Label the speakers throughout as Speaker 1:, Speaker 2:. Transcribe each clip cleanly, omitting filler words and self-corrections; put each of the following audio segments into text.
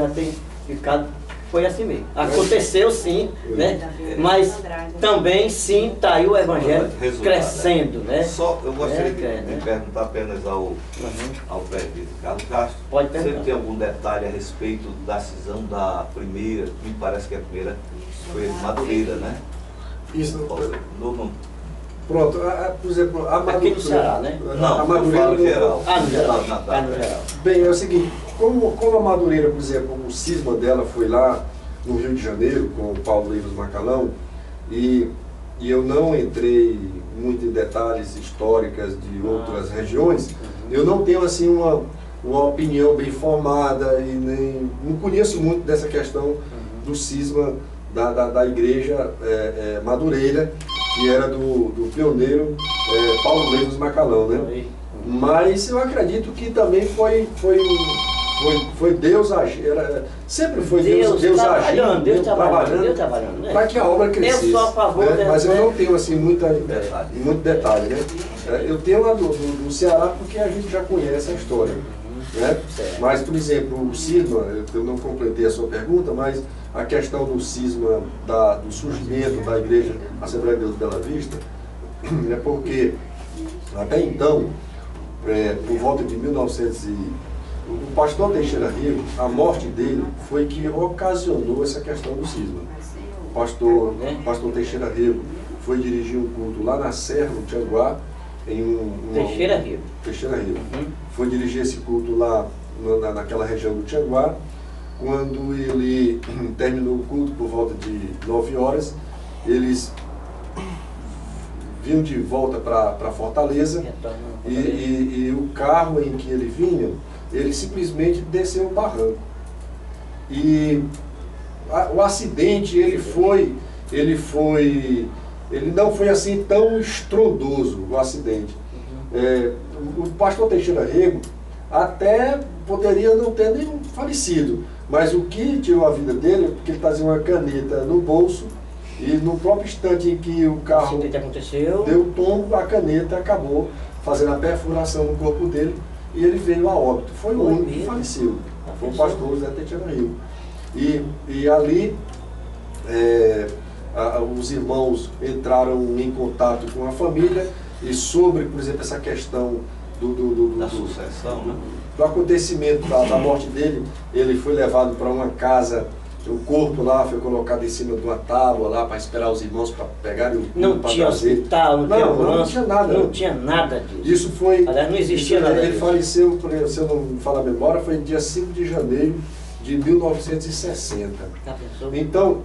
Speaker 1: já tem ficado, foi assim mesmo. Aconteceu sim, né? Mas também sim está aí o Evangelho crescendo, né?
Speaker 2: Só eu gostaria de perguntar apenas ao prefeito Carlos Castro.
Speaker 1: Pode
Speaker 2: se ele
Speaker 1: perguntar.
Speaker 2: tem algum detalhe a respeito da cisão da primeira, me parece que a primeira foi Madureira, né?
Speaker 3: Isso.
Speaker 2: No,
Speaker 3: Pronto, por exemplo, a
Speaker 1: Aqui no Ceará, né?
Speaker 2: não,
Speaker 3: a Madureira
Speaker 2: eu falo geral.
Speaker 1: No geral.
Speaker 2: No geral.
Speaker 3: Bem, é o seguinte, como a Madureira, por exemplo, o cisma dela foi lá no Rio de Janeiro, com o Paulo Leivas Macalão, e eu não entrei muito em detalhes históricas de outras regiões, eu não tenho assim uma opinião bem formada e nem não conheço muito dessa questão do cisma da igreja Madureira, que era do pioneiro Paulo Leivas Macalão, né? Mas eu acredito que também foi Deus agindo, sempre foi Deus agindo,
Speaker 1: Deus trabalhando, né?
Speaker 3: para que a obra crescesse.
Speaker 1: Eu sou a favor
Speaker 3: né? Mas eu não tenho assim muito detalhe, né? Eu tenho lá do Ceará porque a gente já conhece a história, né? Mas, por exemplo, o cisma, eu não completei a sua pergunta, mas a questão do cisma, do surgimento da Igreja Assembleia de Deus Bela Vista, é porque até então, por volta de 1900 o pastor Teixeira Rigo, a morte dele foi que ocasionou essa questão do cisma. O pastor Teixeira Rigo foi dirigir um culto lá na Serra, no Tianguá,
Speaker 1: Teixeira Rigo.
Speaker 3: Foi dirigir esse culto lá naquela região do Tianguá. Quando ele terminou o culto por volta de 9 horas, eles vinham de volta para Fortaleza e o carro em que ele vinha, ele simplesmente desceu o barranco. E o acidente, ele não foi assim tão estrondoso, o acidente. O pastor Teixeira Rego até poderia não ter nem falecido, mas o que tirou a vida dele é porque ele trazia uma caneta no bolso e no próprio instante em que o carro deu tombo, a caneta acabou fazendo a perfuração no corpo dele e ele veio a óbito. Foi o único que faleceu. Foi o pastor José Teixeira Rigo. E ali os irmãos entraram em contato com a família e sobre, por exemplo, essa questão
Speaker 2: da sucessão, né?
Speaker 3: Do acontecimento da morte dele, ele foi levado para uma casa, o corpo lá foi colocado em cima de uma tábua lá para esperar os irmãos para pegarem o corpo.
Speaker 1: Não tinha hospital,
Speaker 3: não tinha nada.
Speaker 1: Não tinha nada disso.
Speaker 3: Isso foi...
Speaker 1: Aliás, não existia nada
Speaker 3: Ele
Speaker 1: disso.
Speaker 3: faleceu, se eu não me falar a memória, foi dia 5 de janeiro de 1960. Então,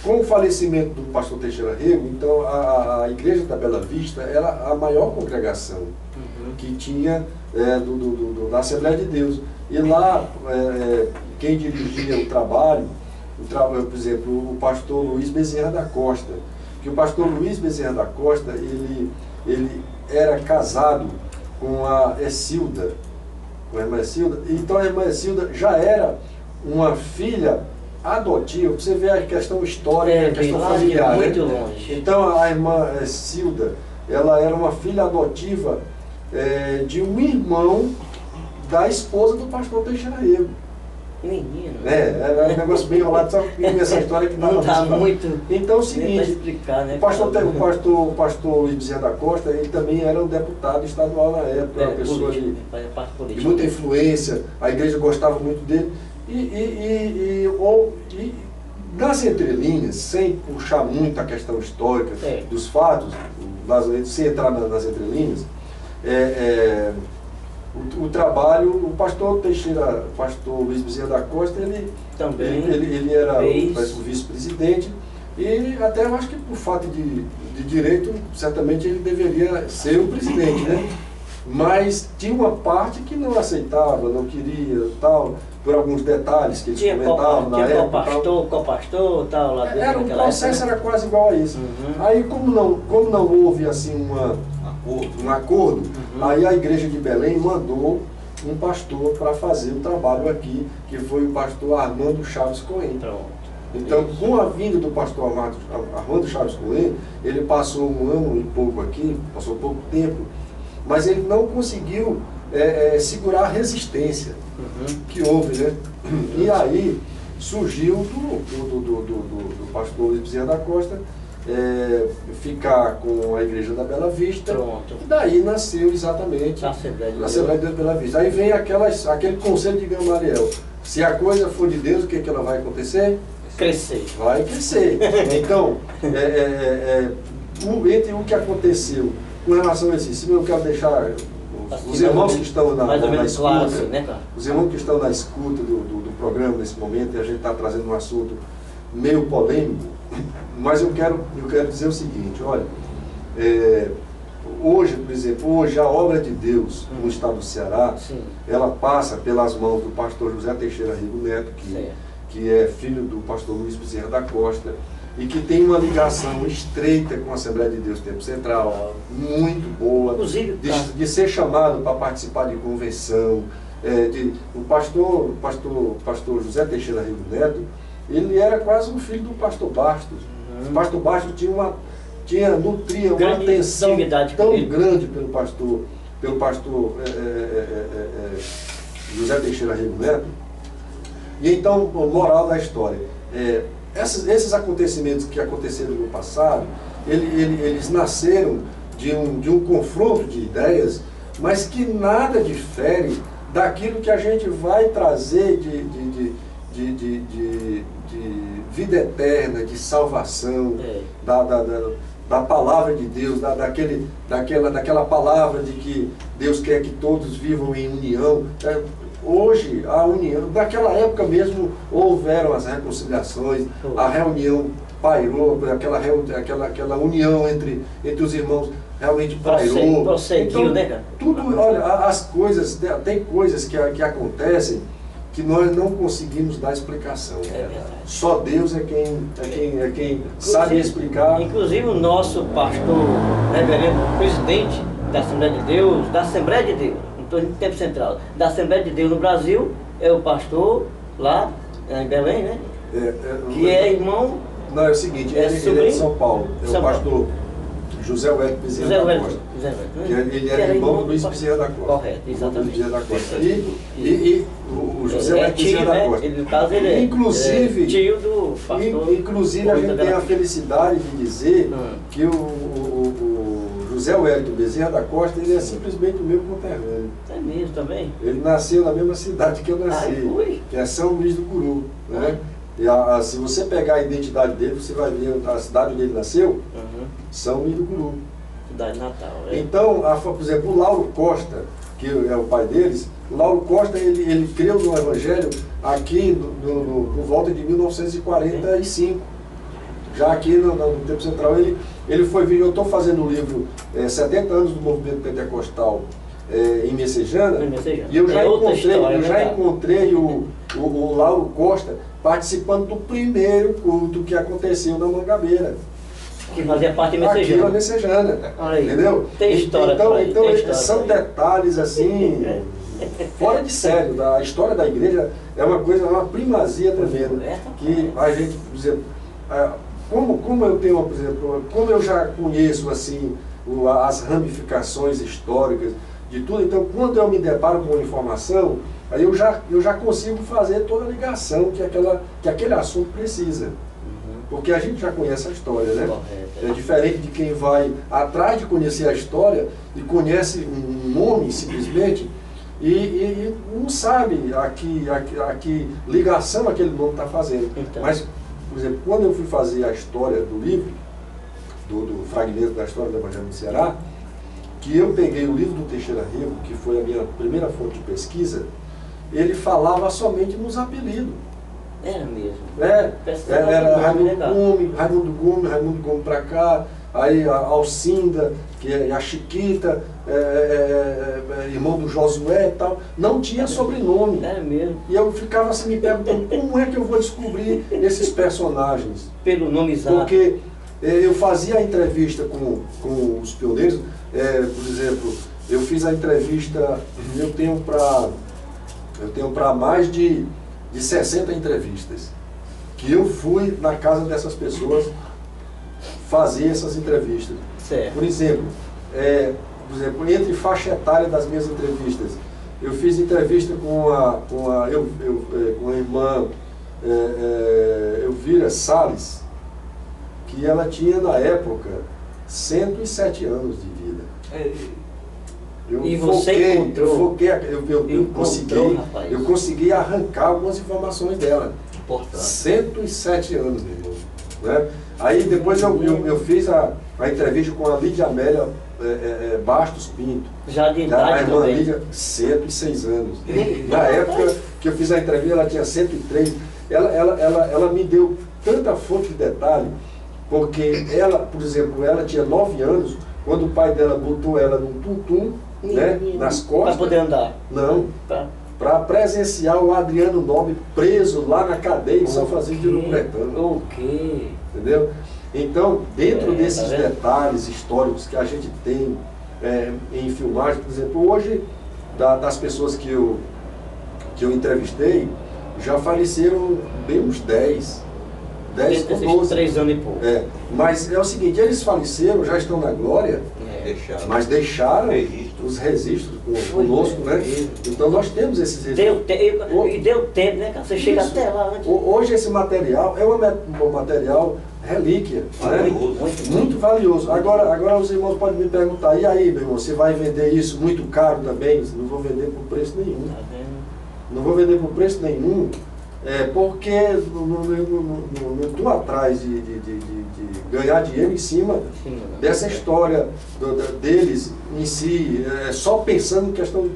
Speaker 3: com o falecimento do pastor Teixeira Rego, então a Igreja da Bela Vista era a maior congregação que tinha da Assembleia de Deus. E lá, quem dirigia o trabalho, por exemplo, o pastor Luiz Bezerra da Costa, que o pastor Luiz Bezerra da Costa, ele era casado com a Escilda, então a irmã Escilda já era uma filha adotiva. Você vê a questão histórica, a questão familiar,
Speaker 1: muito
Speaker 3: né?
Speaker 1: longe.
Speaker 3: Então a irmã Escilda, ela era uma filha adotiva de um irmão da esposa do pastor Teixeira Rego.
Speaker 1: Menino.
Speaker 3: Era um negócio bem enrolado, só que essa história que
Speaker 1: não está muito.
Speaker 3: Então é o seguinte,
Speaker 1: explicar, né?
Speaker 3: o pastor Luiz Bezerra da Costa, ele também era um deputado estadual na época, uma pessoa de muita influência, a igreja gostava muito dele. E nas entrelinhas, sem puxar muito a questão histórica dos fatos, sem entrar nas entrelinhas, o trabalho, o pastor Luiz Bezerra da Costa, ele era o vice-presidente, e até eu acho que por fato de direito, certamente ele deveria ser o presidente, né? Mas tinha uma parte que não aceitava, não queria, tal, por alguns detalhes que eles comentavam na época.
Speaker 1: Copastor, tal, lá dentro.
Speaker 3: O processo era quase igual a isso. Aí, como não houve assim um acordo, aí a igreja de Belém mandou um pastor para fazer o trabalho aqui, que foi o pastor Armando Chaves Cohen. Então, com a vinda do pastor Armando Chaves Cohen, ele passou um ano e pouco aqui, passou pouco tempo, mas ele não conseguiu segurar a resistência que houve, né? E aí surgiu do pastor Luiz Bezerra da Costa ficar com a Igreja da Bela Vista.
Speaker 1: Pronto.
Speaker 3: E daí nasceu exatamente a Assembleia de Deus Bela Vista. Aí vem aquele conselho de Gamaliel. Se a coisa for de Deus, o que ela vai acontecer?
Speaker 1: Crescer.
Speaker 3: Vai crescer. Então, entre o que aconteceu com relação a isso, eu quero deixar os irmãos que estão na escuta,
Speaker 1: claro, assim, né, cara?
Speaker 3: os irmãos que estão na escuta do programa nesse momento, e a gente está trazendo um assunto meio polêmico, mas eu quero dizer o seguinte, olha, hoje, por exemplo, a obra de Deus no estado do Ceará, sim, ela passa pelas mãos do pastor José Teixeira Rego Neto, que é filho do pastor Luiz Bezerra da Costa, e que tem uma ligação estreita com a Assembleia de Deus Tempo Central, muito boa, de ser chamado para participar de convenção. O pastor José Teixeira Rego Neto, ele era quase um filho do pastor Bastos. O pastor Bastos nutria uma atenção tão grande pelo pastor José Teixeira Rego Neto. E então, moral da história, esses acontecimentos que aconteceram no passado, eles nasceram de um confronto de ideias, mas que nada difere daquilo que a gente vai trazer de vida eterna, de salvação, da palavra de Deus, daquela palavra de que Deus quer que todos vivam em união. Hoje, a união, naquela época mesmo, houveram as reconciliações, a reunião pairou, aquela união entre os irmãos realmente pairou.
Speaker 1: Prosseguiu, então, né, cara?
Speaker 3: Tudo, olha, as coisas, tem coisas que acontecem que nós não conseguimos dar explicação. Só Deus é quem sabe explicar.
Speaker 1: Inclusive o nosso pastor, reverendo presidente da Assembleia de Deus, no Tempo Central, da Assembleia de Deus no Brasil, é o pastor lá em Belém, né? Que é irmão.
Speaker 3: Não, é o seguinte, ele é de São Paulo, o pastor José Wellington Bezerra da Costa. Ele era irmão do Luiz Bezerra da Costa.
Speaker 1: Correto, exatamente.
Speaker 3: E o José Wellington Bezerra da Costa.
Speaker 1: No caso, ele é tio do pastor.
Speaker 3: Inclusive, a gente tem a felicidade de dizer que o José Wellington Bezerra da Costa, ele é simplesmente o meu conterrâneo.
Speaker 1: É mesmo também?
Speaker 3: Ele nasceu na mesma cidade que eu nasci, que é São Luís do Curu, né? E se você pegar a identidade dele, você vai ver a cidade onde ele nasceu, São Luís do Curu.
Speaker 1: Cidade natal.
Speaker 3: Então, por exemplo, o Lauro Costa, que é o pai deles, o Lauro Costa, ele creu no Evangelho aqui por volta de 1945. Já aqui no Tempo Central, ele foi vir. Eu estou fazendo o livro 70 anos do movimento pentecostal em Messejana, e eu já encontrei o Lauro Costa participando do primeiro culto que aconteceu na Mangabeira.
Speaker 1: Que fazia parte de Messejana.
Speaker 3: Aqui na Messejana.
Speaker 1: Entendeu? Tem história.
Speaker 3: Então são detalhes assim, fora de sério. A história da igreja é uma primazia tremenda. Que a gente, por exemplo, como eu tenho, por exemplo, como eu já conheço assim as ramificações históricas de tudo, então quando eu me deparo com uma informação, aí eu já consigo fazer toda a ligação que aquele assunto precisa. Porque a gente já conhece a história, né? É diferente de quem vai atrás de conhecer a história e conhece um nome simplesmente e não sabe a que ligação aquele nome está fazendo. Então. Mas, por exemplo, quando eu fui fazer a história do livro, do fragmento da história do Evangelho do Ceará, que eu peguei o livro do Teixeira Rego, que foi a minha primeira fonte de pesquisa, ele falava somente nos apelidos.
Speaker 1: Era mesmo.
Speaker 3: Era Raimundo Gomes para cá, aí a Alcinda, que é a Chiquita, irmão do Josué e tal, não tinha sobrenome.
Speaker 1: Era mesmo.
Speaker 3: E eu ficava assim me perguntando, como é que eu vou descobrir esses personagens?
Speaker 1: Pelo nome exato.
Speaker 3: Porque eu fazia a entrevista com os pioneiros, por exemplo, eu fiz a entrevista, eu tenho para mais de 60 entrevistas, que eu fui na casa dessas pessoas fazer essas entrevistas.
Speaker 1: Certo.
Speaker 3: Por exemplo, por exemplo, entre faixa etária das minhas entrevistas. Eu fiz entrevista com a irmã Elvira Salles, que ela tinha na época 107 anos de vida.
Speaker 1: E você encontrou?
Speaker 3: Eu consegui arrancar algumas informações dela.
Speaker 2: Importante.
Speaker 3: 107 anos, meu irmão. Né? Aí depois eu fiz a entrevista com a Lídia Amélia Bastos Pinto.
Speaker 1: Já de idade
Speaker 3: a irmã
Speaker 1: também.
Speaker 3: Lídia, 106 anos. Na época que eu fiz a entrevista, ela tinha 103. Ela me deu tanta fonte de detalhe, porque ela, por exemplo, ela tinha 9 anos, quando o pai dela botou ela num tum-tum, né, nas costas.
Speaker 1: Para poder andar?
Speaker 3: Não. Para presenciar o Adriano Nobre preso lá na cadeia em São Francisco de Urucuretama.
Speaker 1: O quê?
Speaker 3: Entendeu? Então, dentro desses detalhes históricos que a gente tem em filmagem, por exemplo, hoje, das pessoas que eu entrevistei, já faleceram bem uns 10 ou 12.
Speaker 1: 3 anos e pouco.
Speaker 3: Mas é o seguinte, eles faleceram, já estão na glória, mas deixaram os registros conosco, né? Então nós temos esses registros.
Speaker 1: Deu tempo, né, cara? Você chega até lá antes.
Speaker 3: Hoje esse material é um material relíquia, né? Muito valioso. Agora os irmãos podem me perguntar, e aí, meu irmão, você vai vender isso muito caro também? Não vou vender por preço nenhum. Não vou vender por preço nenhum, porque não estou atrás de ganhar dinheiro em cima dessa história deles em si, só pensando em questão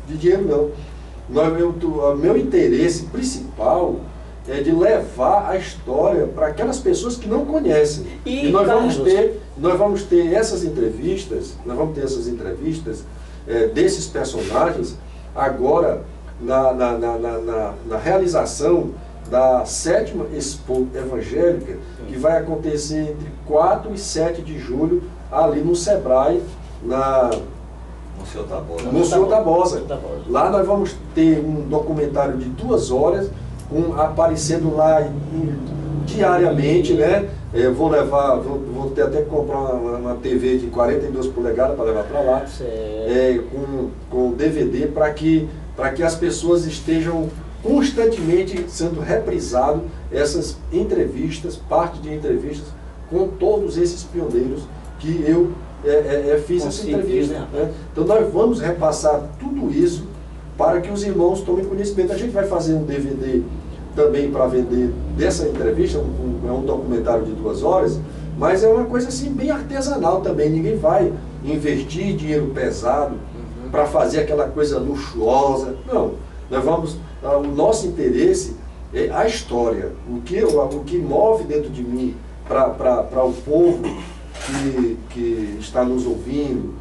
Speaker 3: de dinheiro, não. Meu interesse principal é de levar a história para aquelas pessoas que não conhecem. E nós vamos ter essas entrevistas, desses personagens agora na realização da 7ª Expo Evangélica, que vai acontecer entre 4 e 7 de julho, ali no Sebrae, no Senhor Tabosa. Lá nós vamos ter um documentário de 2 horas, aparecendo lá diariamente, né? Vou ter até que comprar uma TV de 42 polegadas para levar para lá, com DVD, para que as pessoas estejam constantemente sendo reprisado essas entrevistas, parte de entrevistas com todos esses pioneiros que eu fiz essa entrevista. Né? Então nós vamos repassar tudo isso para que os irmãos tomem conhecimento. A gente vai fazer um DVD também para vender dessa entrevista, é um documentário de 2 horas, mas é uma coisa assim bem artesanal também. Ninguém vai investir dinheiro pesado para fazer aquela coisa luxuosa. Não, o nosso interesse é a história, o que move dentro de mim para o povo que está nos ouvindo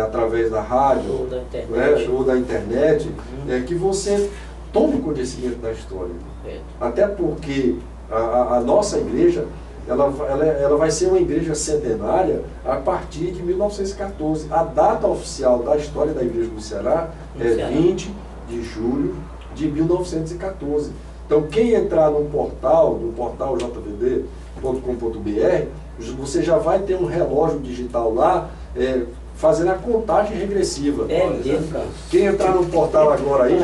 Speaker 3: através da rádio ou da internet, que você tome conhecimento da história. Até porque a nossa igreja, ela vai ser uma igreja centenária a partir de 1914. A data oficial da história da Igreja do Ceará é 20 de julho de 1914. Então, quem entrar no portal jvd.com.br, você já vai ter um relógio digital lá, fazendo a contagem regressiva. Quem entrar no portal agora aí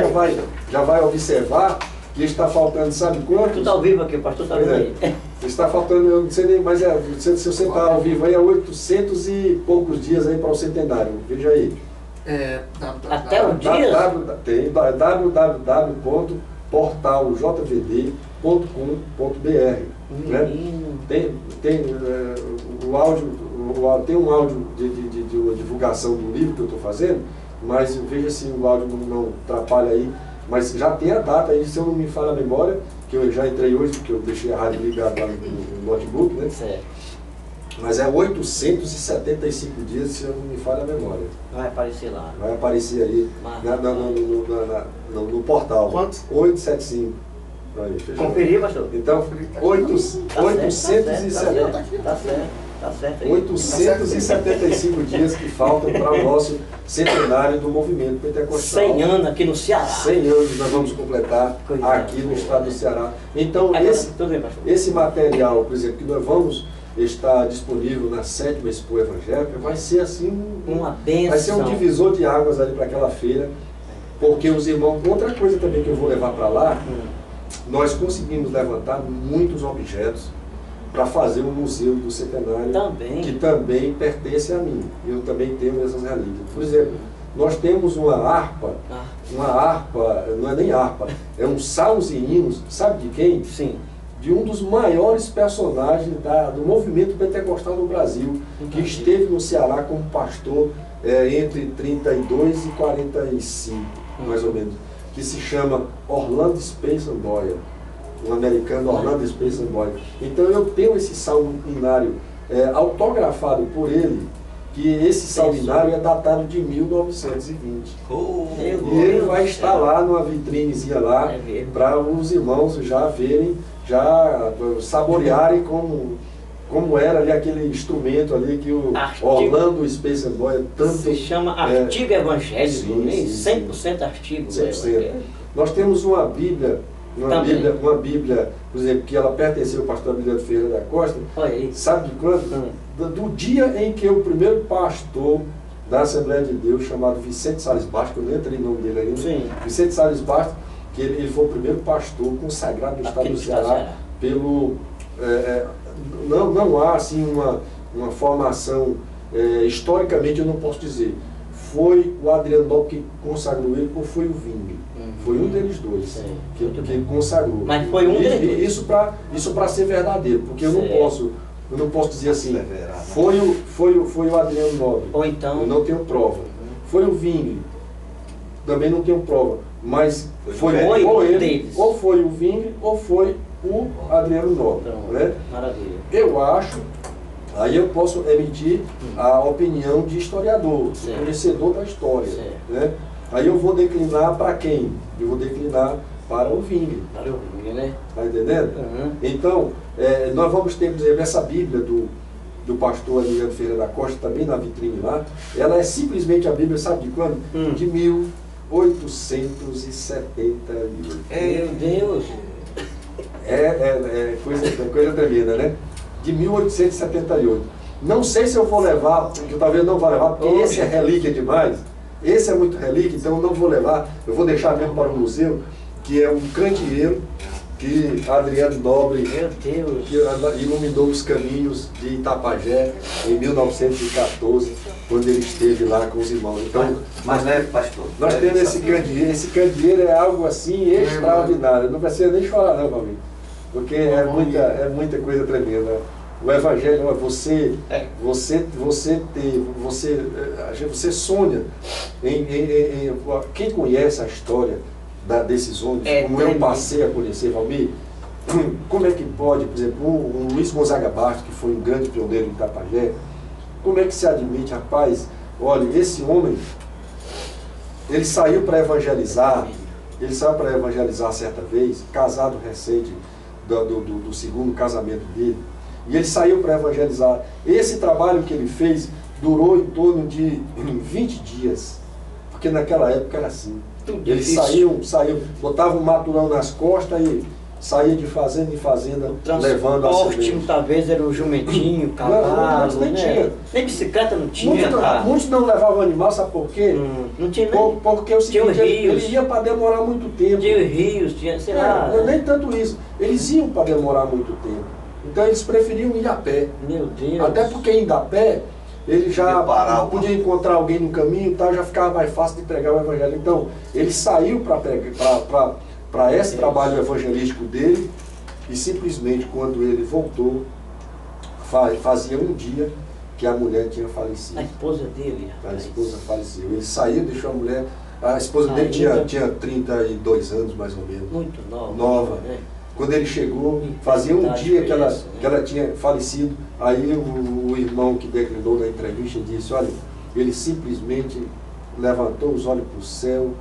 Speaker 3: já vai observar que está faltando, sabe quanto?
Speaker 1: Tu está ao vivo aqui, o pastor está vendo aí.
Speaker 3: Está faltando, eu não sei nem, mas se você está ao vivo aí, 800 e poucos dias aí para o centenário. Veja aí.
Speaker 1: Até o dia?
Speaker 3: Tem www.portaljvd.com.br. Né? Tem o áudio, tem um áudio de uma divulgação do livro que eu estou fazendo, mas veja se o áudio não atrapalha aí. Mas já tem a data aí, se eu não me falha a memória, que eu já entrei hoje, porque eu deixei a rádio ligada lá no notebook, né?
Speaker 1: Certo.
Speaker 3: Mas é 875 dias, se eu não me falha a memória.
Speaker 1: Vai aparecer lá.
Speaker 3: Vai aparecer aí no portal.
Speaker 2: Quanto?
Speaker 3: 875.
Speaker 1: Conferir, pastor?
Speaker 3: Então, 870.
Speaker 1: Tá certo.
Speaker 3: 875 dias que faltam para o nosso centenário do movimento pentecostal.
Speaker 1: 100 anos aqui no Ceará.
Speaker 3: 100 anos nós vamos completar aqui no estado do Ceará. Então, esse material, por exemplo, que nós vamos está disponível na 7ª Expo Evangélica, vai ser assim
Speaker 1: uma bênção.
Speaker 3: Vai ser um divisor de águas ali para aquela feira, porque os irmãos, outra coisa também que eu vou levar para lá, nós conseguimos levantar muitos objetos para fazer o Museu do Centenário, que também pertence a mim. Eu também tenho essas relíquias. Por exemplo, nós temos uma harpa, não é nem harpa, é um salmos e hinos, sabe de quem?
Speaker 1: Sim.
Speaker 3: De um dos maiores personagens do movimento pentecostal no Brasil, que esteve no Ceará como pastor entre 32 e 45, mais ou menos, que se chama Orlando Spencer Boyer, um americano, Orlando Spencer Boyer. Então eu tenho esse salmo hinário autografado por ele, que esse salminário é datado de 1920. E ele vai estar lá numa vitrinezinha lá, para os irmãos já verem, já saborearem como era ali aquele instrumento ali que o Orlando Spencer Boyer tanto...
Speaker 1: Se chama artigo evangélico, sim, 100% artigo
Speaker 3: 100%. Nós temos uma Bíblia, uma Bíblia, por exemplo, que ela pertenceu ao pastor Adriano Ferreira da Costa. Sabe de quando? Do dia em que o primeiro pastor da Assembleia de Deus, chamado Vicente Salles Bastos, que eu não entrei no nome dele ainda, Vicente Salles Bastos, que ele foi o primeiro pastor consagrado no estado do Ceará pelo... não há assim uma formação, historicamente eu não posso dizer, foi o Adriano Nobre que consagrou ele ou foi o Vingre? Foi um deles dois que consagrou.
Speaker 1: Mas foi um deles dois.
Speaker 3: Isso para ser verdadeiro, porque eu não posso dizer assim, foi o Adriano Nobre,
Speaker 1: ou então,
Speaker 3: eu não tenho prova. Foi o Vingre, também não tenho prova, mas foi ou ele, deles. Ou foi o Vingre, ou foi o Adriano Nobre. Né?
Speaker 1: Maravilha.
Speaker 3: Eu acho, aí eu posso emitir a opinião de historiador, conhecedor da história. Né? Aí eu vou declinar para quem? Eu vou declinar para o Vingre.
Speaker 1: Para o Vingre, né?
Speaker 3: Está entendendo? Então, nós vamos ter, por exemplo, essa Bíblia do pastor Adriano Ferreira da Costa, também na vitrine lá. Ela é simplesmente a Bíblia, sabe de quando? De 1878.
Speaker 1: Meu Deus!
Speaker 3: Coisa tremenda, né? De 1878. Não sei se eu vou levar, porque talvez não vá levar, porque esse é relíquia demais. Esse é muito relíquia, então eu não vou levar. Eu vou deixar mesmo para o museu, que é um candeeiro que Adriano Nobre, que iluminou os caminhos de Itapajé em 1914, quando ele esteve lá com os irmãos. Então,
Speaker 2: mas né, pastor?
Speaker 3: Nós temos esse candeeiro. Esse candeeiro é algo assim extraordinário. Não precisa nem chorar não, Valmir, porque é muita coisa tremenda. O Evangelho, você sonha em quem conhece a história desses homens, como eu passei a conhecer, Valmir, como é que pode, por exemplo, o Luiz Gonzaga Bastos, que foi um grande pioneiro em Itapajé, como é que se admite, rapaz, olha, esse homem, ele saiu para evangelizar certa vez, casado recente do segundo casamento dele, e ele saiu para evangelizar. Esse trabalho que ele fez durou em torno de 20 dias, porque naquela época era assim. Eles saíam, botavam um maturão nas costas e saía de fazenda em fazenda levando a semente.
Speaker 1: Muitas vezes era um jumentinho, cavalo,
Speaker 3: nem tinha.
Speaker 1: Nem bicicleta não tinha.
Speaker 3: Muitos não levavam animal, sabe por quê?
Speaker 1: Não tinha nem.
Speaker 3: Porque o seguinte, ele ia para demorar muito tempo.
Speaker 1: Tinha rios, tinha, sei lá.
Speaker 3: Nem tanto isso. Eles iam para demorar muito tempo. Então eles preferiam ir a pé.
Speaker 1: Meu Deus.
Speaker 3: Até porque indo a pé, ele já podia encontrar alguém no caminho e tal, já ficava mais fácil de pregar o evangelho. Então, ele saiu para esse trabalho evangelístico dele e simplesmente quando ele voltou, fazia um dia que a mulher tinha falecido.
Speaker 1: A esposa dele?
Speaker 3: A esposa faleceu. Ele saiu, deixou a mulher... A esposa dele tinha 32 anos, mais ou menos.
Speaker 1: Muito
Speaker 3: nova.
Speaker 1: Né?
Speaker 3: Quando ele chegou, fazia um dia que ela tinha falecido. Aí o irmão que declinou na entrevista disse, olha, ele simplesmente levantou os olhos para o céu,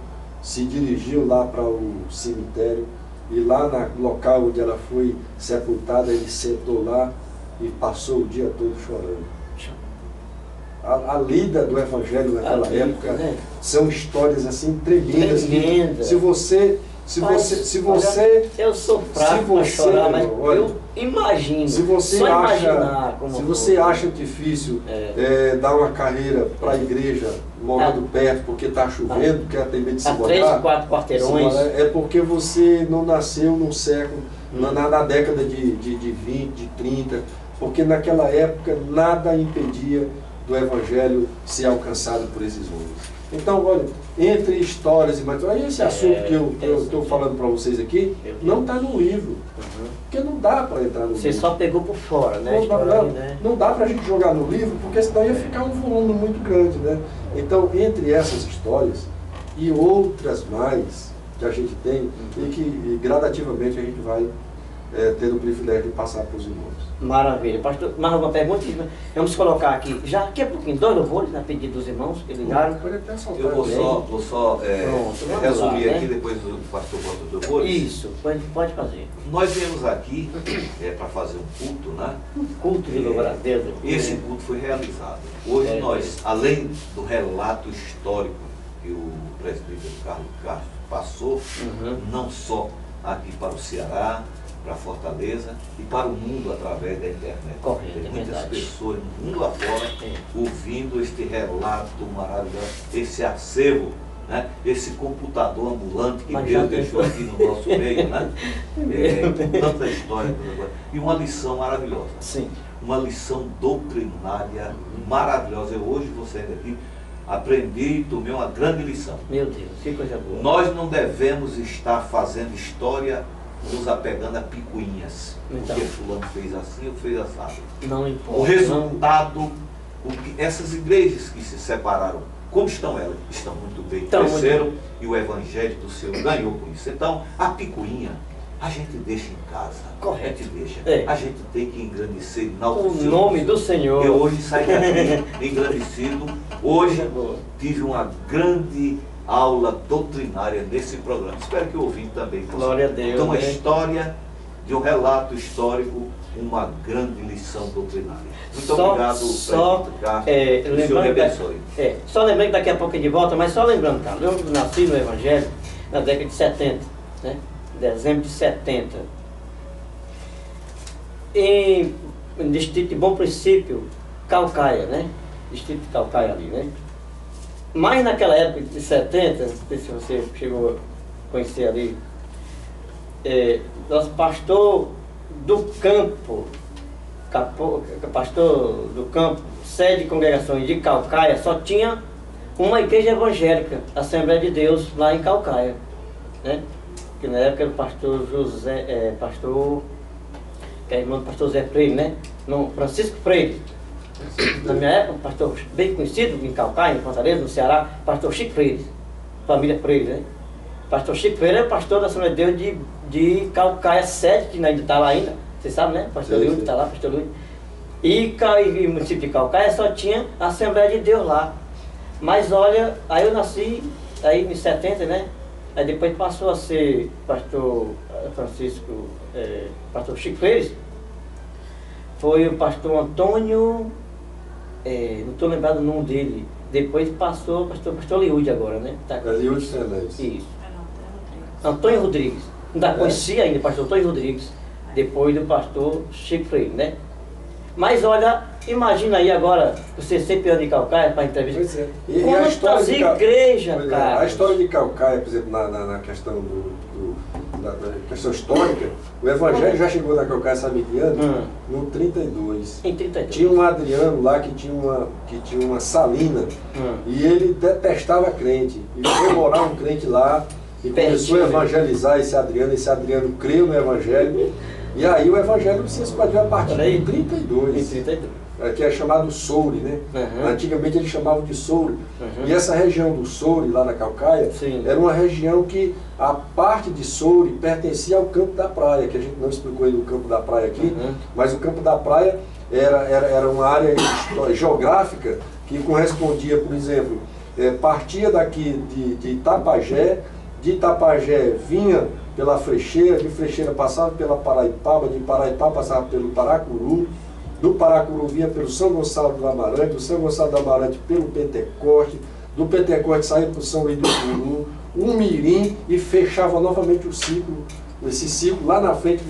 Speaker 3: se dirigiu lá para o cemitério, e lá no local onde ela foi sepultada, ele sentou lá e passou o dia todo chorando. A lida do Evangelho naquela época, né? São histórias assim tremendas. Se
Speaker 1: Eu sou fraco para chorar, mas eu imagino.
Speaker 3: Se você acha difícil dar uma carreira para a igreja morando perto porque está chovendo, quer ter medo de se molhar,
Speaker 1: 3, 4 quarteirões.
Speaker 3: É porque você não nasceu num século, na década de 20, de 30, porque naquela época nada impedia do evangelho ser alcançado por esses homens. Então, olha, entre histórias e materiais, esse assunto que eu estou falando para vocês aqui, não está no livro. Porque não dá para entrar no livro.
Speaker 1: Você só pegou por fora, né?
Speaker 3: Não dá para a gente jogar no livro, porque senão ia ficar um volume muito grande, né? Então, entre essas histórias e outras mais que a gente tem, e que gradativamente a gente vai ter o privilégio de passar para os irmãos.
Speaker 1: Maravilha. Pastor, mais uma pergunta? Vamos colocar aqui, já daqui a pouquinho, 2 louvores na pedido dos irmãos que ligaram.
Speaker 2: Eu vou só resumir aqui, depois do pastor bota os louvores.
Speaker 1: Isso, pode fazer.
Speaker 2: Nós viemos aqui para fazer um culto, né?
Speaker 1: Culto de louvar a Deus.
Speaker 2: Esse culto foi realizado. Hoje nós, além do relato histórico que o presbítero Carlos Castro passou, não só aqui para o Ceará, para Fortaleza e para o mundo através da internet.
Speaker 1: Correto,
Speaker 2: tem muitas pessoas no mundo afora ouvindo este relato maravilhoso, esse acervo, né? Esse computador ambulante que Deus deixou aqui no nosso meio, né? Tanta história. E uma lição maravilhosa.
Speaker 1: Sim.
Speaker 2: Uma lição doutrinária maravilhosa. Eu hoje vou sair daqui, aprendi e tomei uma grande lição.
Speaker 1: Meu Deus, que coisa boa.
Speaker 2: Nós não devemos estar fazendo história nos apegando a picuinhas.
Speaker 1: Então,
Speaker 2: porque fulano fez assim ou fez assado.
Speaker 1: Não importa.
Speaker 2: O resultado, essas igrejas que se separaram, como estão elas? Estão muito bem, cresceram e o evangelho do Senhor ganhou com isso. Então, a picuinha, a gente deixa em casa.
Speaker 1: Correto.
Speaker 2: A gente deixa. A gente tem que engrandecer
Speaker 1: o nome do Senhor.
Speaker 2: Eu hoje saí daqui engrandecido. Hoje tive uma grande aula doutrinária nesse programa. Espero que o ouvinte também possa.
Speaker 1: Glória a Deus.
Speaker 2: Então, uma história de um relato histórico, uma grande lição doutrinária. Muito obrigado,
Speaker 1: Presbítero.
Speaker 2: O Senhor abençoe.
Speaker 1: Só lembrando que daqui a pouco é de volta, mas só lembrando, cara, eu nasci no Evangelho na década de 70, né? Dezembro de 70. Em distrito de Bom Princípio, Calcaia, né? Distrito de Calcaia ali, né? Mas naquela época de 70, não sei se você chegou a conhecer ali, nosso pastor do campo, sede de congregações de Calcaia, só tinha uma igreja evangélica, Assembleia de Deus, lá em Calcaia, né? Que na época era o pastor que é irmão do pastor Zé Freire, né? Não, Francisco Freire. Na minha época, um pastor bem conhecido em Calcaia, em Fortaleza, no Ceará, pastor Chico Freire, família Freire, né? Pastor Chico Freire é pastor da Assembleia de Deus de Calcaia 7, que ainda está lá ainda, vocês sabem, né? Pastor Lúcio está lá, pastor Lúcio. E o município de Calcaia só tinha a Assembleia de Deus lá. Mas olha, aí eu nasci, aí em 70, né? Aí depois passou a ser pastor Francisco, pastor Chico Freire. Foi o pastor Antônio, não estou lembrado o nome dele. Depois passou o pastor Liúde agora, né? Tá aqui.
Speaker 3: Liúde Fernandes.
Speaker 1: Isso. Antônio Rodrigues. Ainda conhecia ainda o pastor Antônio Rodrigues. Depois do pastor Chico Freire, né? Mas olha, imagina aí agora, você sempre anda em Calcaia para entrevista. Quantas igrejas, cara?
Speaker 3: A história de Calcaia, por exemplo, na questão da questão histórica, o Evangelho já chegou na Calcaia, sabe que ano? No 32.
Speaker 1: Em 32.
Speaker 3: Tinha um Adriano lá que tinha uma salina e ele detestava crente. E foi morar um crente lá e começou a evangelizar esse Adriano. Esse Adriano creu no Evangelho. E aí o Evangelho se expandiu a partir de 32.
Speaker 1: Em 32.
Speaker 3: Que é chamado Soure, né? Antigamente eles chamavam de Soure. E essa região do Soure, lá na Calcaia, era uma região que a parte de Soure pertencia ao Campo da Praia, que a gente não explicou aí o Campo da Praia aqui, mas o Campo da Praia era uma área geográfica que correspondia, por exemplo, partia daqui de Itapajé, de Itapajé vinha pela Frecheira, de Frecheira passava pela Paraipaba, de Paraipaba passava pelo Paracuru, do Paracuru vinha pelo São Gonçalo do Amarante, do São Gonçalo do Amarante pelo Pentecoste, do Pentecoste saía para o São Luís do Puru, um mirim e fechava novamente o ciclo, esse ciclo lá na frente